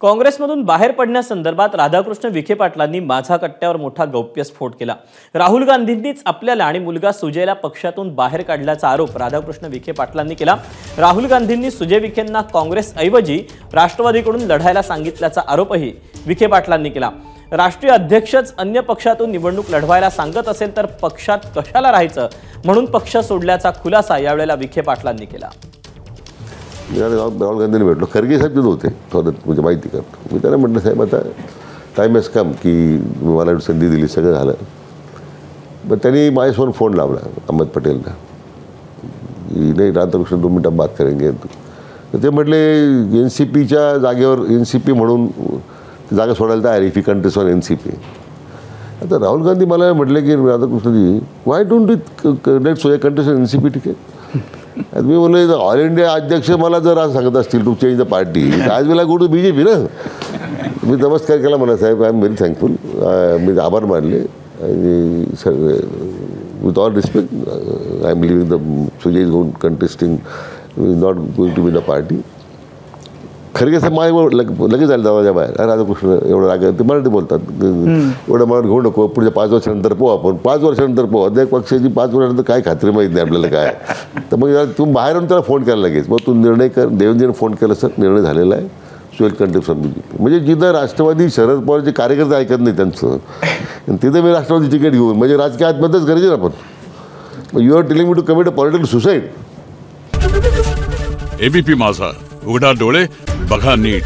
काँग्रेसमधून बाहेर पडण्यासंदर्भात राधाकृष्ण विखे पाटलांनी माझा कट्ट्यावर मोठा गौप्यस्फोट केला। राहुल गांधींनीच आपल्याला आणि मुलगा सुजयला पक्षातून बाहेर काढल्याचा आरोप राधाकृष्ण विखे पाटलांनी केला। राहुल गांधींनी सुजय विखेंना काँग्रेसऐवजी राष्ट्रवादीकडून लढायला सांगितल्याचा आरोपही विखे पाटलांनी केला। राष्ट्रीय अध्यक्षच अन्य पक्षातून निवडणूक लढवायला सांगत असेल तर पक्षात कशाला राहायचं म्हणून पक्ष सोडल्याचा खुलासा यावेळेला विखे पाटलांनी केला। राहुल गांधींनी भेटलो, खरगे साहेब तिथे होते, म्हणजे माहिती करतो मी त्यांना म्हटलं साहेब आता टाईम हॅज कम की मला संधी दिली, सगळं झालं। पण त्यांनी माझ्यासमोर फोन लावला अहमद पटेलला की नाही राधाकृष्ण 2 मिनटं बात करेंगे। तर ते म्हटले NCPच्या जागेवर NCP म्हणून जागा सोडायला तयार if you contest on NCP। आता राहुल गांधी मला म्हटले की Radhakrishna ji why don't you let सोया कंटेस्ट ऑन NCP तिकीट। मी बोलले ऑल इंडिया अध्यक्ष मला जर आज सांगत असतील टू चेंज द पार्टी आज वेळेला गो टू BJP ना। मी नमस्कार केला म्हणा साहेब आय एम व्हेरी थँकफुल, मी आभार मानले with all respect I am living the Sujay is going contesting not going to be the party. Kharge साहेब माझ्या लगेच आले दरवाजा बाहेर, राधाकृष्ण एवढं राग ते मराठी बोलतात, एवढं मनात घेऊ नको, पुढच्या 5 वर्षानंतर पोहा आपण 5 वर्षानंतर पोहा अध्यक्ष पक्षाची 5 वर्षानंतर काय खात्री माहीत नाही आपल्याला काय। तर मग तुम्ही बाहेर त्याला फोन केला लगेच, मग तू निर्णय कर। देवेंद्रने फोन केला सर निर्णय झालेला आहे, सुएल कंटेस्ट ऑन BJP। म्हणजे जिथं राष्ट्रवादी शरद पवारचे कार्यकर्ते ऐकत नाही त्यांचं तिथं मी राष्ट्रवादी तिकीट घेऊन म्हणजे राजकीय आत्महत्याच गरजेचं आपण। You are telling me to commit a political suicide. ABP Majha, उघडा डोळे बघा नीट।